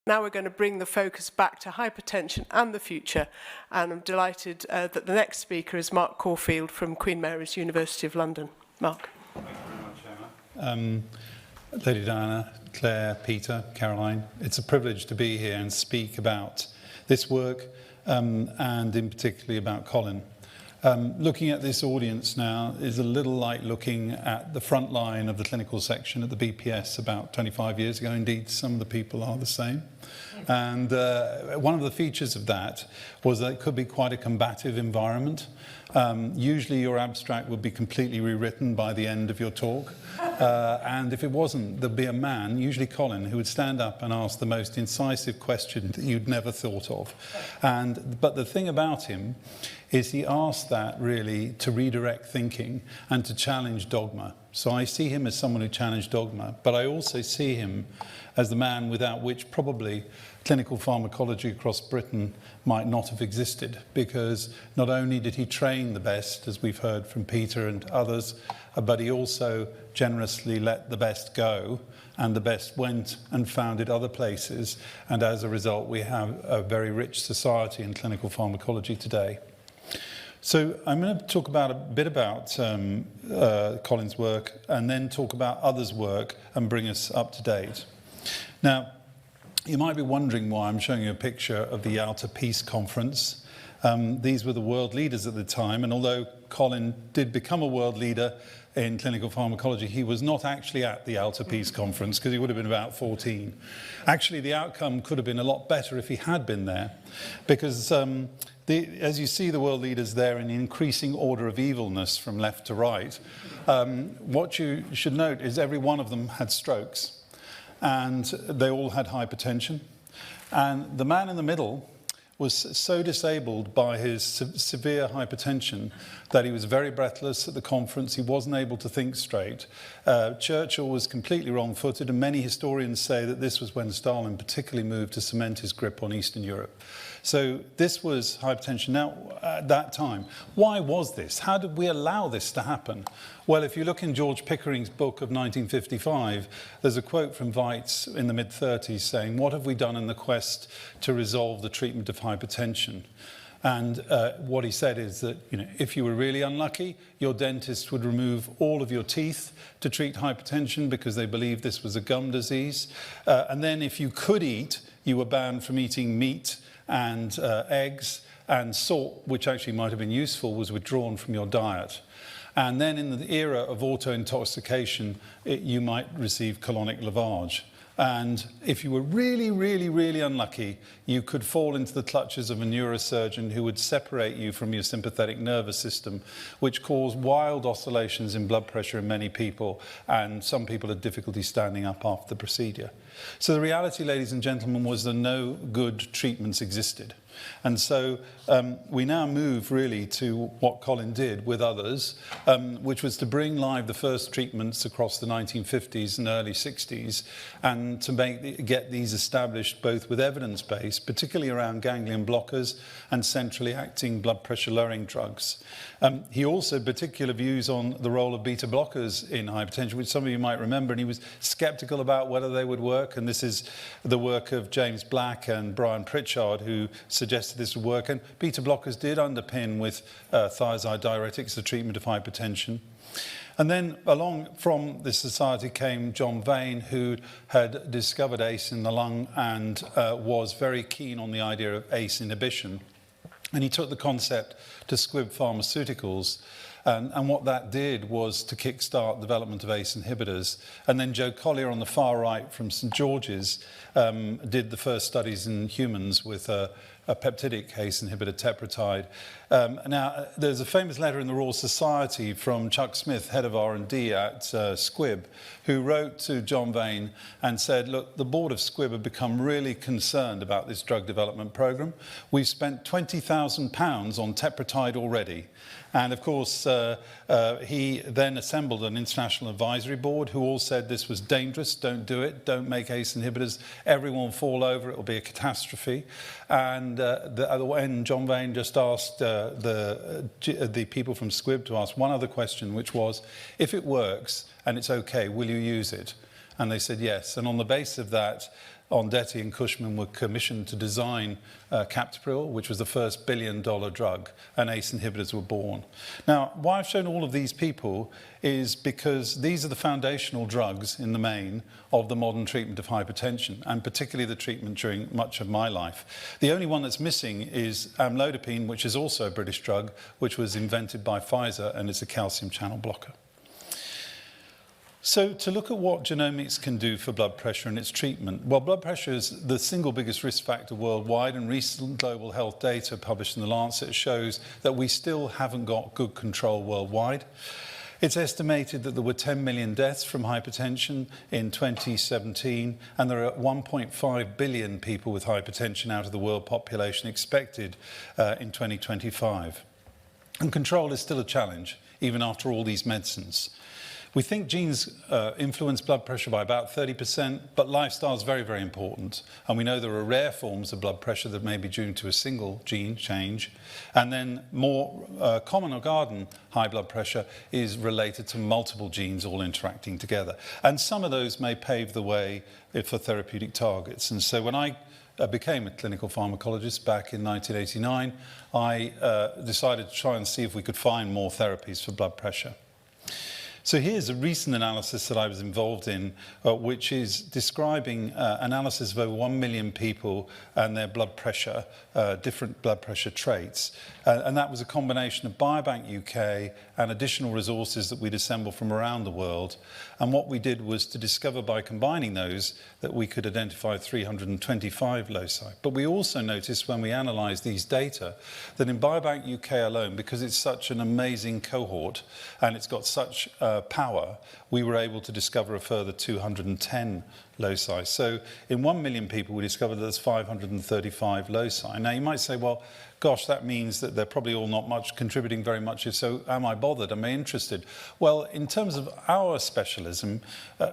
Now we're going to bring the focus back to hypertension and the future, and I'm delighted that the next speaker is Mark Caulfield from Queen Mary's University of London. Mark. Thank you very much, Emma. Lady Diana, Claire, Peter, Caroline, it's a privilege to be here and speak about this work and in particularly about Colin. Looking at this audience now is a little like looking at the front line of the clinical section at the BPS about 25 years ago. Indeed, some of the people are the same. And one of the features of that was that it could be quite a combative environment. Usually your abstract would be completely rewritten by the end of your talk. And if it wasn't, there'd be a man, usually Colin, who would stand up and ask the most incisive question that you'd never thought of. But the thing about him is he asked that really to redirect thinking and to challenge dogma. So I see him as someone who challenged dogma, but I also see him as the man without which probably clinical pharmacology across Britain might not have existed, because not only did he train the best, as we've heard from Peter and others, but he also generously let the best go, and the best went and founded other places, and as a result we have a very rich society in clinical pharmacology today. So I'm going to talk about a bit about Colin's work and then talk about others' work and bring us up to date. Now, you might be wondering why I'm showing you a picture of the Yalta Peace Conference. These were the world leaders at the time, and although Colin did become a world leader in clinical pharmacology, he was not actually at the Yalta Peace Conference because he would have been about 14. Actually, the outcome could have been a lot better if he had been there, because as you see the world leaders there in increasing order of evilness from left to right, what you should note is every one of them had strokes, and they all had hypertension. And the man in the middle was so disabled by his severe hypertension that he was very breathless at the conference. He wasn't able to think straight. Churchill was completely wrong-footed, and many historians say that this was when Stalin particularly moved to cement his grip on Eastern Europe. So this was hypertension. Now, at that time, why was this? How did we allow this to happen? Well, if you look in George Pickering's book of 1955, there's a quote from Weitz in the mid-30s saying, "What have we done in the quest to resolve the treatment of hypertension?" And what he said is that, if you were really unlucky, your dentist would remove all of your teeth to treat hypertension because they believed this was a gum disease. And then if you could eat, you were banned from eating meat and eggs, and salt, which actually might have been useful, was withdrawn from your diet. And then in the era of auto-intoxication, you might receive colonic lavage. And if you were really, really, really unlucky, you could fall into the clutches of a neurosurgeon who would separate you from your sympathetic nervous system, which caused wild oscillations in blood pressure in many people, and some people had difficulty standing up after the procedure. So the reality, ladies and gentlemen, was that no good treatments existed. And so we now move really to what Colin did with others, which was to bring live the first treatments across the 1950s and early 60s, and to get these established both with evidence base, particularly around ganglion blockers and centrally acting blood pressure lowering drugs. He also had particular views on the role of beta blockers in hypertension, which some of you might remember, and he was skeptical about whether they would work. And this is the work of James Black and Brian Pritchard, who suggested this would work. And beta blockers did underpin with thiazide diuretics the treatment of hypertension. And then along from this society came John Vane, who had discovered ACE in the lung and was very keen on the idea of ACE inhibition. And he took the concept to Squibb Pharmaceuticals. And what that did was to kickstart development of ACE inhibitors. And then Joe Collier on the far right from St George's did the first studies in humans with a peptidic ACE inhibitor, teprotide. Now, there's a famous letter in the Royal Society from Chuck Smith, head of R&D at Squibb, who wrote to John Vane and said, look, the board of Squibb have become really concerned about this drug development program. We've spent £20,000 on teprotide already. And of course, he then assembled an international advisory board who all said this was dangerous, don't do it, don't make ACE inhibitors, everyone will fall over, it will be a catastrophe. And at the end, John Vane just asked the people from Squibb to ask one other question, which was, if it works and it's okay, will you use it? And they said yes. And on the basis of that, Ondetti and Cushman were commissioned to design captopril, which was the first billion-dollar drug, and ACE inhibitors were born. Now, why I've shown all of these people is because these are the foundational drugs in the main of the modern treatment of hypertension, and particularly the treatment during much of my life. The only one that's missing is amlodipine, which is also a British drug, which was invented by Pfizer, and it's a calcium channel blocker. So to look at what genomics can do for blood pressure and its treatment, well, blood pressure is the single biggest risk factor worldwide, and recent global health data published in The Lancet shows that we still haven't got good control worldwide. It's estimated that there were 10 million deaths from hypertension in 2017, and there are 1.5 billion people with hypertension out of the world population expected in 2025. And control is still a challenge, even after all these medicines. We think genes influence blood pressure by about 30%, but lifestyle is very, very important. And we know there are rare forms of blood pressure that may be due to a single gene change. And then more common or garden high blood pressure is related to multiple genes all interacting together. And some of those may pave the way for therapeutic targets. And so when I became a clinical pharmacologist back in 1989, I decided to try and see if we could find more therapies for blood pressure. So here's a recent analysis that I was involved in, which is describing analysis of over 1 million people and their blood pressure, different blood pressure traits. And that was a combination of Biobank UK and additional resources that we'd assembled from around the world. And what we did was to discover by combining those that we could identify 325 loci. But we also noticed when we analysed these data that in Biobank UK alone, because it's such an amazing cohort and it's got such power, we were able to discover a further 210 loci. So in 1 million people, we discovered there's 535 loci. Now you might say, well, gosh, that means that they're probably all not much contributing very much. If so, am I bothered? Am I interested? Well, in terms of our specialism,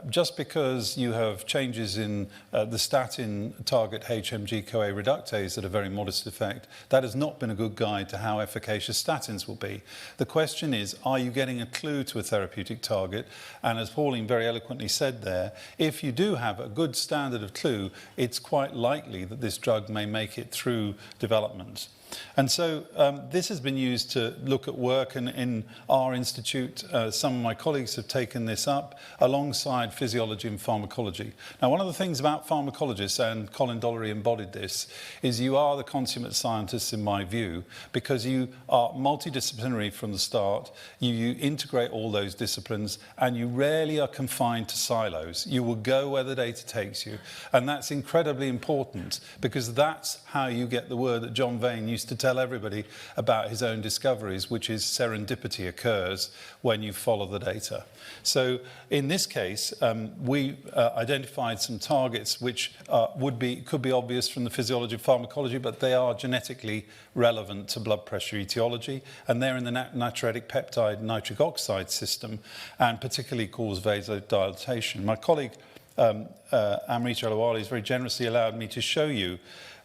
just because you have changes in the statin target HMG-CoA reductase at a very modest effect, that has not been a good guide to how efficacious statins will be. The question is, are you getting a clue to a therapeutic target? And as Pauline very eloquently said there, if you do have a good standard of clue, it's quite likely that this drug may make it through development. And so this has been used to look at work, and in our institute, some of my colleagues have taken this up alongside physiology and pharmacology. Now, one of the things about pharmacologists, and Colin Dollery embodied this, is you are the consummate scientists in my view, because you are multidisciplinary from the start, you integrate all those disciplines, and you rarely are confined to silos. You will go where the data takes you, and that's incredibly important, because that's how you get the word that John Vane used to tell everybody about his own discoveries, which is serendipity occurs when you follow the data. So in this case, we identified some targets which could be obvious from the physiology of pharmacology, but they are genetically relevant to blood pressure etiology, and they're in the natriuretic peptide nitric oxide system, and particularly cause vasodilatation. My colleague Amrita Alawali has very generously allowed me to show you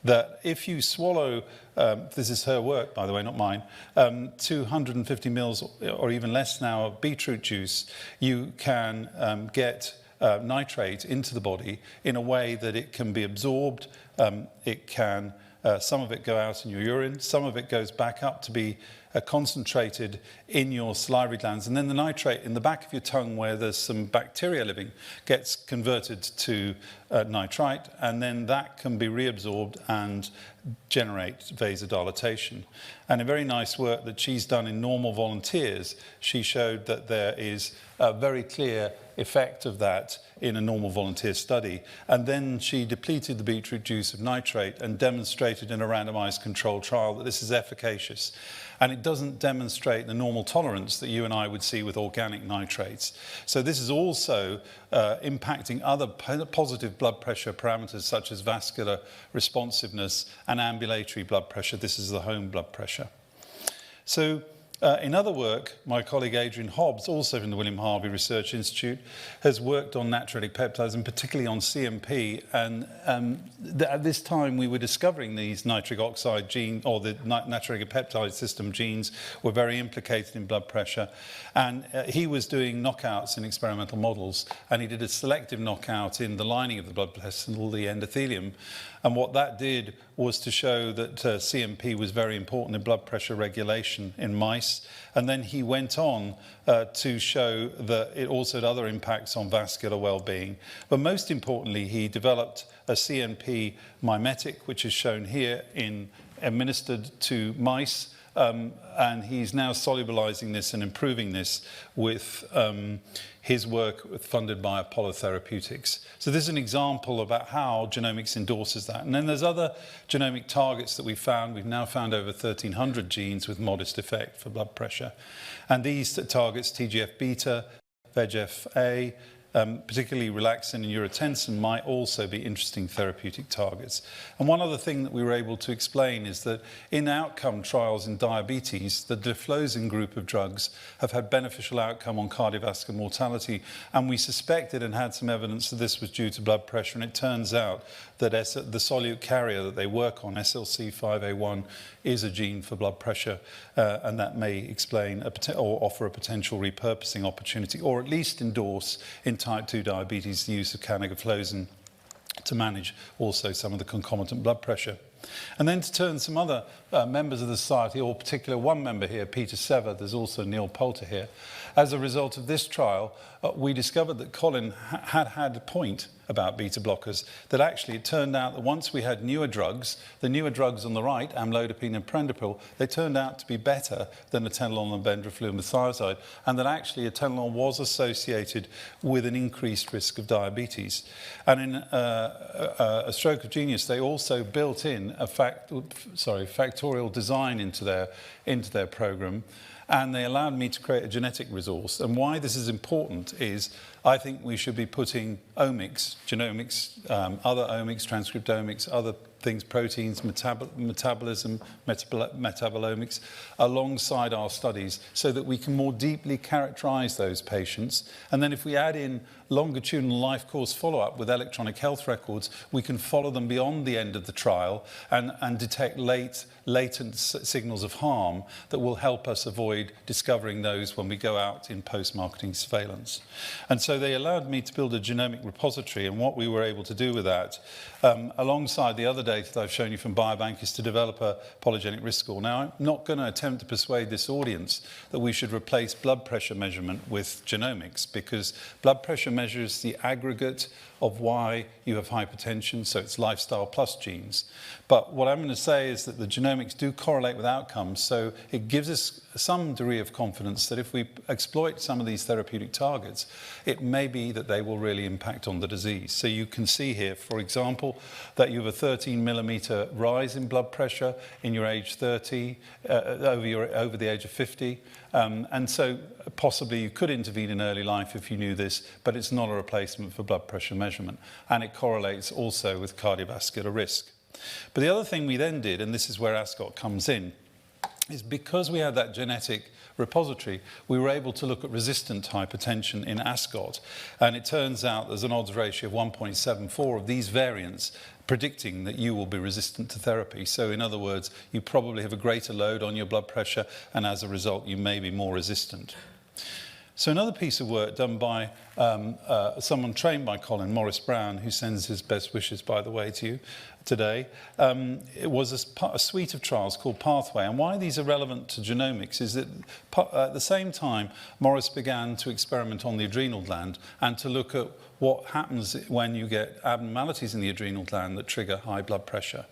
that if you swallow, this is her work, by the way, not mine, 250 mils or even less now of beetroot juice, you can get nitrate into the body in a way that it can be absorbed. It can, some of it go out in your urine, some of it goes back up to be concentrated in your salivary glands, and then the nitrate in the back of your tongue where there's some bacteria living gets converted to nitrite, and then that can be reabsorbed and generate vasodilatation. And a very nice work that she's done in normal volunteers, she showed that there is a very clear effect of that in a normal volunteer study. And then she depleted the beetroot juice of nitrate and demonstrated in a randomized controlled trial that this is efficacious. And it doesn't demonstrate the normal tolerance that you and I would see with organic nitrates. So this is also impacting other positive blood pressure parameters such as vascular responsiveness and ambulatory blood pressure. This is the home blood pressure. So In other work, my colleague Adrian Hobbs, also from the William Harvey Research Institute, has worked on natriuretic peptides and particularly on CMP. And at this time, we were discovering these nitric oxide gene, or the natriuretic peptide system genes, were very implicated in blood pressure. And he was doing knockouts in experimental models, and he did a selective knockout in the lining of the blood vessel, the endothelium. And what that did was to show that CMP was very important in blood pressure regulation in mice. And then he went on to show that it also had other impacts on vascular well-being. But most importantly, he developed a CMP mimetic, which is shown here, administered to mice. And he's now solubilizing this and improving this with his work funded by Apollo Therapeutics. So this is an example about how genomics endorses that. And then there's other genomic targets that we've found. We've now found over 1,300 genes with modest effect for blood pressure. And these targets, TGF-beta, VEGF-A, particularly relaxin and urotensin, might also be interesting therapeutic targets. And one other thing that we were able to explain is that in outcome trials in diabetes, the deflozin group of drugs have had beneficial outcome on cardiovascular mortality, and we suspected and had some evidence that this was due to blood pressure, and it turns out that the solute carrier that they work on, SLC5A1, is a gene for blood pressure, and that may explain or offer a potential repurposing opportunity, or at least endorse in type 2 diabetes the use of canagliflozin to manage also some of the concomitant blood pressure. And then to turn some other members of the society, or particular one member here, Peter Sever, there's also Neil Poulter here. As a result of this trial, we discovered that Colin had a point about beta blockers, that actually it turned out that once we had newer drugs, the newer drugs on the right, amlodipine and prendipril, they turned out to be better than atenolol and bendraflumethiazide, and that actually atenolol was associated with an increased risk of diabetes. And in a stroke of genius, they also built in a factorial design into their program, and they allowed me to create a genetic resource. And why this is important is I think we should be putting omics, genomics, other omics, transcriptomics, other things, proteins, metabolism, metabolomics, alongside our studies so that we can more deeply characterize those patients. And then if we add in longitudinal life course follow-up with electronic health records, we can follow them beyond the end of the trial and detect latent signals of harm that will help us avoid discovering those when we go out in post-marketing surveillance. And so they allowed me to build a genomic repository, and what we were able to do with that, alongside the other data that I've shown you from Biobank, is to develop a polygenic risk score. Now, I'm not going to attempt to persuade this audience that we should replace blood pressure measurement with genomics, because blood pressure measures the aggregate of why you have hypertension, so it's lifestyle plus genes. But what I'm going to say is that the genomics do correlate with outcomes, so it gives us some degree of confidence that if we exploit some of these therapeutic targets, it may be that they will really impact on the disease. So you can see here, for example, that you have a 13 millimeter rise in blood pressure in your age 30, over the age of 50. And so possibly you could intervene in early life if you knew this, but it's not a replacement for blood pressure measurement. And it correlates also with cardiovascular risk. But the other thing we then did, and this is where ASCOT comes in, is because we had that genetic repository, we were able to look at resistant hypertension in ASCOT. And it turns out there's an odds ratio of 1.74 of these variants predicting that you will be resistant to therapy. So in other words, you probably have a greater load on your blood pressure, and as a result, you may be more resistant. So another piece of work done by someone trained by Colin, Maurice Brown, who sends his best wishes, by the way, to you today, it was a suite of trials called Pathway. And why these are relevant to genomics is that at the same time, Maurice began to experiment on the adrenal gland and to look at what happens when you get abnormalities in the adrenal gland that trigger high blood pressure.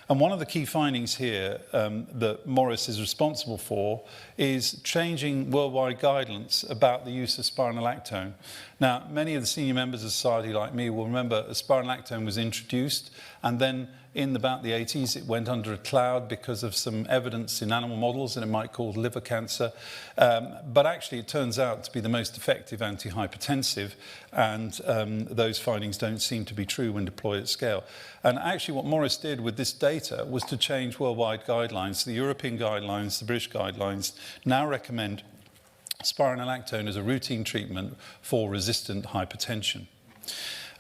And one of the key findings here that Maurice is responsible for is changing worldwide guidance about the use of spironolactone. Now, many of the senior members of society like me will remember spironolactone was introduced, and then in about the 80s it went under a cloud because of some evidence in animal models that it might cause liver cancer. But actually it turns out to be the most effective antihypertensive, and those findings don't seem to be true when deployed at scale. And actually what Morris did with this data was to change worldwide guidelines. The European guidelines, the British guidelines now recommend spironolactone as a routine treatment for resistant hypertension.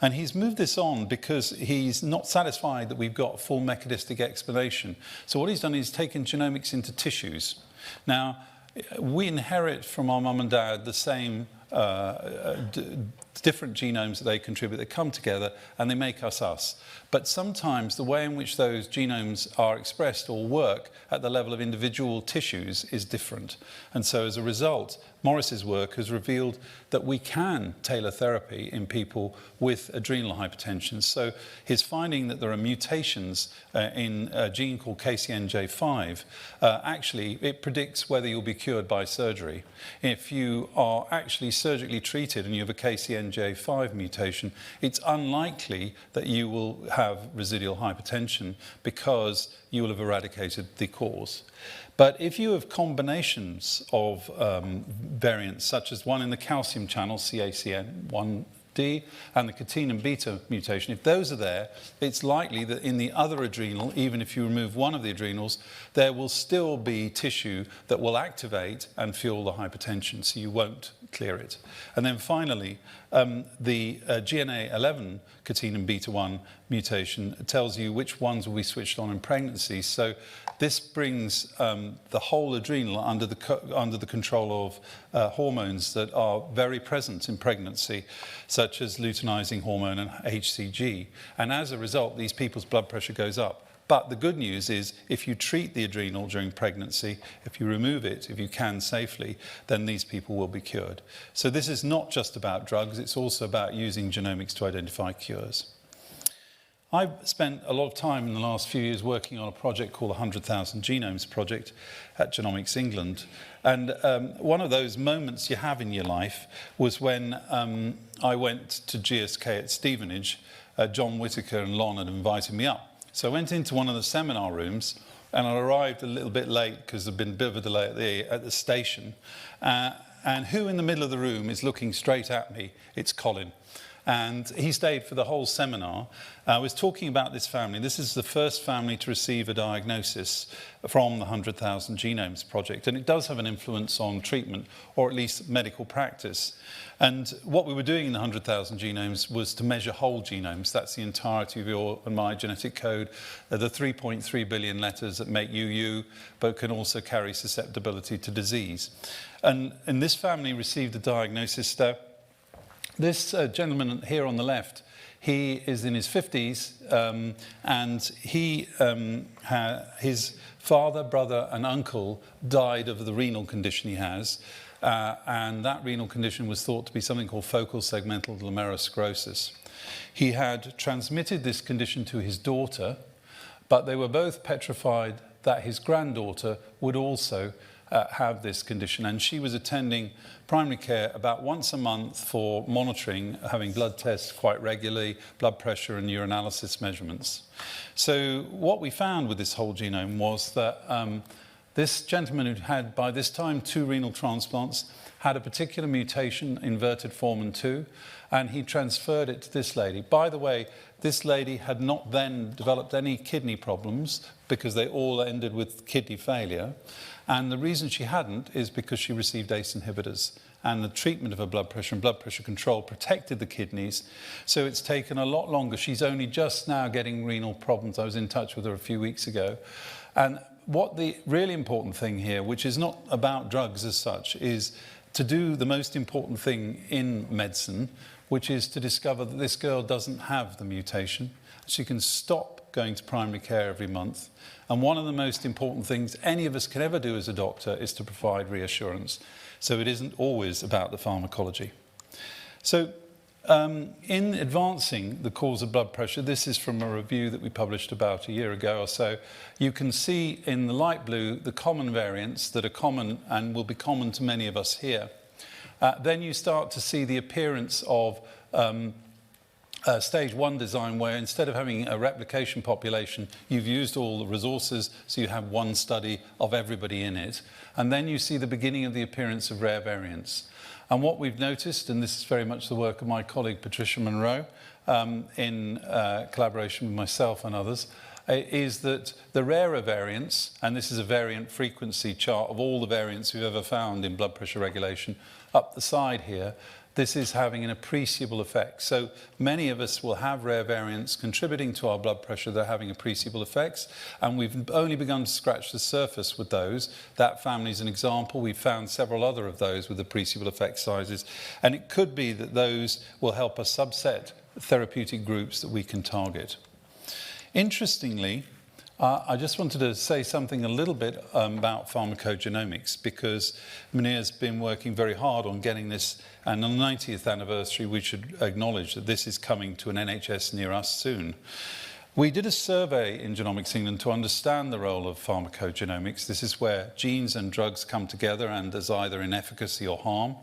And he's moved this on because he's not satisfied that we've got a full mechanistic explanation. So what he's done is taken genomics into tissues. Now, we inherit from our mum and dad the same different genomes that they contribute. They come together and they make us. But sometimes the way in which those genomes are expressed or work at the level of individual tissues is different. And so as a result, Morris's work has revealed that we can tailor therapy in people with adrenal hypertension. So his finding that there are mutations in a gene called KCNJ5, actually it predicts whether you'll be cured by surgery. If you are actually surgically treated and you have a KCNJ5 mutation, it's unlikely that you will have residual hypertension because you will have eradicated the cause. But if you have combinations of variants, such as one in the calcium channel, CACN1D, and the catenin beta mutation, if those are there, it's likely that in the other adrenal, even if you remove one of the adrenals, there will still be tissue that will activate and fuel the hypertension, so you won't clear it. And then finally, the GNA11 catenin beta 1 mutation tells you which ones will be switched on in pregnancy. So this brings the whole adrenal under the control of hormones that are very present in pregnancy, such as luteinizing hormone and HCG. And as a result, these people's blood pressure goes up. But the good news is, if you treat the adrenal during pregnancy, if you remove it, if you can safely, then these people will be cured. So this is not just about drugs, it's also about using genomics to identify cures. I've spent a lot of time in the last few years working on a project called the 100,000 Genomes Project at Genomics England. And one of those moments you have in your life was when I went to GSK at Stevenage. John Whitaker and Lon had invited me up. So I went into one of the seminar rooms, and I arrived a little bit late because there'd been a bit of a delay at the station. And who in the middle of the room is looking straight at me? It's Colin. And he stayed for the whole seminar. I was talking about this family. This is the first family to receive a diagnosis from the 100,000 Genomes Project. And it does have an influence on treatment, or at least medical practice. And what we were doing in the 100,000 genomes was to measure whole genomes. That's the entirety of your and my genetic code. The 3.3 billion letters that make you, you, but can also carry susceptibility to disease. And this family received a diagnosis. This gentleman here on the left, he is in his 50s, and his father, brother and uncle died of the renal condition he has. And that renal condition was thought to be something called focal segmental glomerulosclerosis. He had transmitted this condition to his daughter, but they were both petrified that his granddaughter would also have this condition, and she was attending primary care about once a month for monitoring, having blood tests quite regularly, blood pressure and urinalysis measurements. So what we found with this whole genome was that this gentleman who'd had, by this time, 2 renal transplants, had a particular mutation, inverted Forman 2, and he transferred it to this lady. By the way, this lady had not then developed any kidney problems because they all ended with kidney failure. And the reason she hadn't is because she received ACE inhibitors, and the treatment of her blood pressure and blood pressure control protected the kidneys. So it's taken a lot longer. She's only just now getting renal problems. I was in touch with her a few weeks ago. And what the really important thing here, which is not about drugs as such, is to do the most important thing in medicine, which is to discover that this girl doesn't have the mutation. She can stop going to primary care every month. And one of the most important things any of us can ever do as a doctor is to provide reassurance. So it isn't always about the pharmacology. So in advancing the cause of blood pressure, this is from a review that we published about a year ago or so, you can see in the light blue the common variants that are common and will be common to many of us here. Then you start to see the appearance of stage 1 design, where instead of having a replication population, you've used all the resources, so you have one study of everybody in it. And then you see the beginning of the appearance of rare variants. And what we've noticed, and this is very much the work of my colleague Patricia Monroe, in collaboration with myself and others, is that the rarer variants, and this is a variant frequency chart of all the variants we've ever found in blood pressure regulation, up the side here, this is having an appreciable effect. So many of us will have rare variants contributing to our blood pressure that are having appreciable effects, and we've only begun to scratch the surface with those. That family is an example. We've found several other of those with appreciable effect sizes, and it could be that those will help us subset therapeutic groups that we can target. Interestingly, I just wanted to say something a little bit about pharmacogenomics, because Munir's been working very hard on getting this, and on the 90th anniversary we should acknowledge that this is coming to an NHS near us soon. We did a survey in Genomics England to understand the role of pharmacogenomics. This is where genes and drugs come together and there's either in efficacy or harm.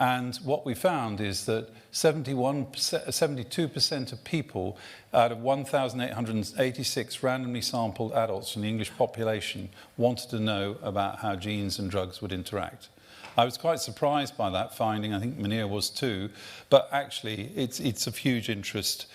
And what we found is that 72% of people out of 1,886 randomly sampled adults from the English population wanted to know about how genes and drugs would interact. I was quite surprised by that finding. I think Munir was too, but actually it's of huge interest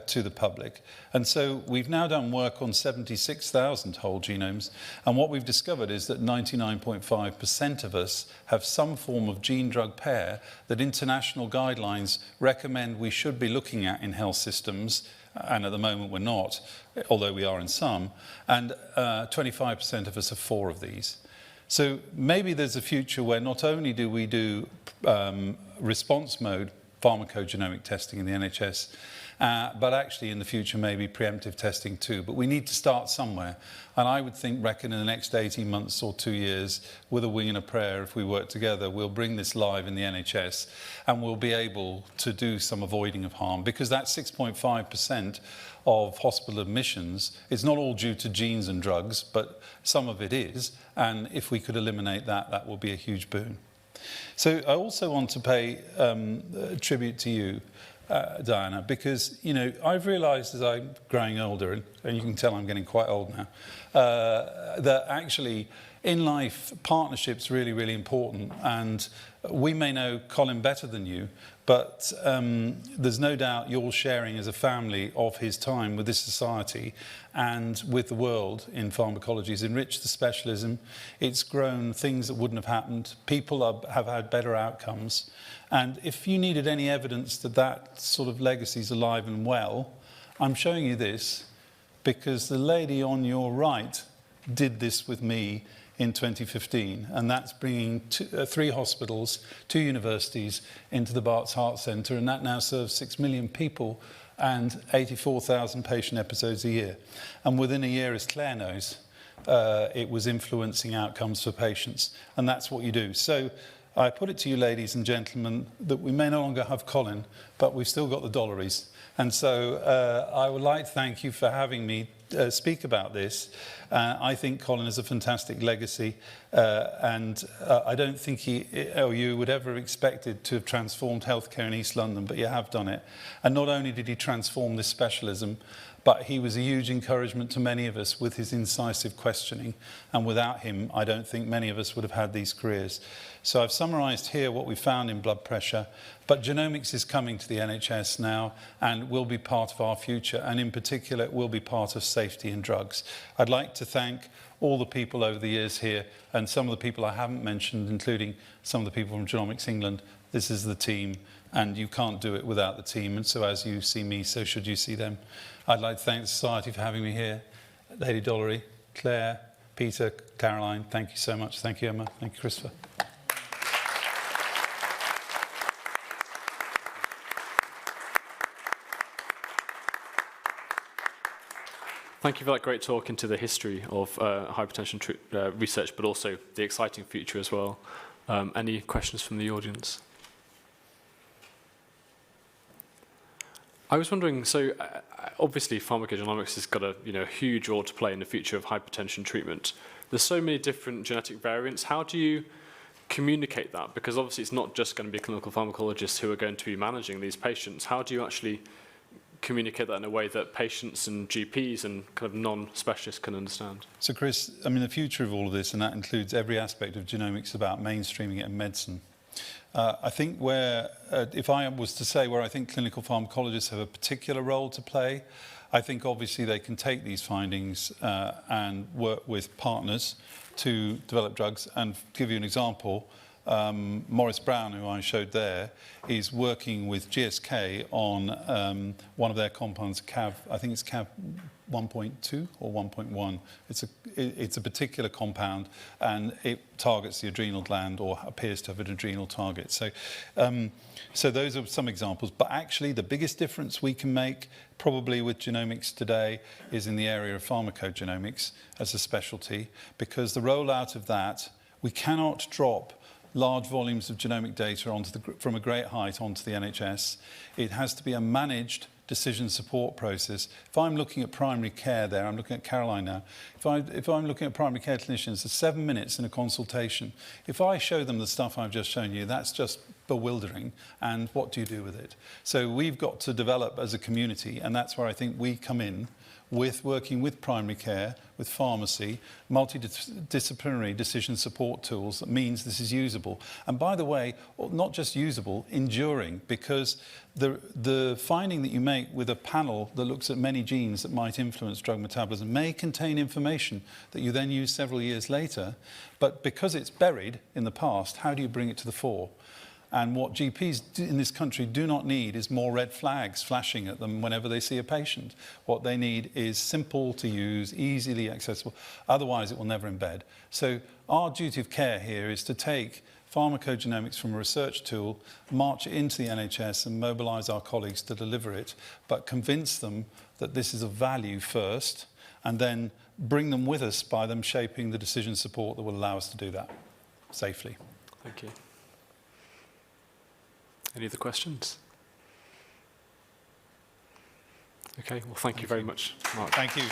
to the public. And so we've now done work on 76,000 whole genomes, and what we've discovered is that 99.5% of us have some form of gene-drug pair that international guidelines recommend we should be looking at in health systems, and at the moment we're not, although we are in some, and 25% of us have 4 of these. So maybe there's a future where not only do we do response mode pharmacogenomic testing in the NHS, but actually in the future maybe preemptive testing too. But we need to start somewhere. And I would reckon in the next 18 months or 2 years, with a wing and a prayer, if we work together, we'll bring this live in the NHS and we'll be able to do some avoiding of harm, because that 6.5% of hospital admissions is not all due to genes and drugs, but some of it is. And if we could eliminate that, that will be a huge boon. So I also want to pay tribute to you, Diana, because, you know, I've realized as I'm growing older, and you can tell I'm getting quite old now, that actually in life, partnership's really, really important. And we may know Colin better than you, but there's no doubt you're sharing as a family of his time with this society and with the world in pharmacology. It's enriched the specialism. It's grown things that wouldn't have happened. People have had better outcomes. And if you needed any evidence that that sort of legacy is alive and well, I'm showing you this because the lady on your right did this with me in 2015, and that's bringing 3 hospitals, 2 universities into the Barts Heart Centre, and that now serves 6 million people and 84,000 patient episodes a year. And within a year, as Claire knows, it was influencing outcomes for patients, and that's what you do. So I put it to you, ladies and gentlemen, that we may no longer have Colin, but we've still got the Dollerys. And so I would like to thank you for having me speak about this. I think Colin has a fantastic legacy, and I don't think he or you would ever have expected to have transformed healthcare in East London, but you have done it. And not only did he transform this specialism, but he was a huge encouragement to many of us with his incisive questioning. And without him, I don't think many of us would have had these careers. So I've summarised here what we found in blood pressure, but genomics is coming to the NHS now and will be part of our future, and in particular it will be part of safety in drugs. I'd like to thank all the people over the years here, and some of the people I haven't mentioned, including some of the people from Genomics England. This is the team, and you can't do it without the team, and so as you see me, so should you see them. I'd like to thank the Society for having me here. Lady Dollery, Claire, Peter, Caroline, thank you so much. Thank you, Emma. Thank you, Christopher. Thank you for that great talk into the history of hypertension research, but also the exciting future as well. Any questions from the audience? I was wondering, so obviously pharmacogenomics has got a huge role to play in the future of hypertension treatment. There's so many different genetic variants. How do you communicate that? Because obviously it's not just going to be clinical pharmacologists who are going to be managing these patients. How do you actually communicate that in a way that patients and GPs and kind of non-specialists can understand? So Chris, I mean, the future of all of this, and that includes every aspect of genomics about mainstreaming it in medicine. I think where, if I was to say where I think clinical pharmacologists have a particular role to play, I think obviously they can take these findings and work with partners to develop drugs. And give you an example, Maurice Brown, who I showed there, is working with GSK on one of their compounds, I think it's CAV 1.2 or 1.1. It's a particular compound, and it targets the adrenal gland, or appears to have an adrenal target. So, so those are some examples. But actually, the biggest difference we can make, probably with genomics today, is in the area of pharmacogenomics as a specialty, because the rollout of that, we cannot drop large volumes of genomic data from a great height onto the NHS. It has to be a managed decision support process. If I'm looking at primary care there, I'm looking at Caroline now, if I'm looking at primary care clinicians, it's 7 minutes in a consultation. If I show them the stuff I've just shown you, that's just bewildering, and what do you do with it? So we've got to develop as a community, and that's where I think we come in, with working with primary care, with pharmacy, multidisciplinary decision support tools. That means this is usable. And by the way, not just usable, enduring, because the finding that you make with a panel that looks at many genes that might influence drug metabolism may contain information that you then use several years later, but because it's buried in the past, how do you bring it to the fore? And what GPs in this country do not need is more red flags flashing at them whenever they see a patient. What they need is simple to use, easily accessible. Otherwise, it will never embed. So our duty of care here is to take pharmacogenomics from a research tool, march it into the NHS and mobilise our colleagues to deliver it, but convince them that this is of value first, and then bring them with us by them shaping the decision support that will allow us to do that safely. Thank you. Any other questions? Okay, well, thank you very much, Mark. Thank you.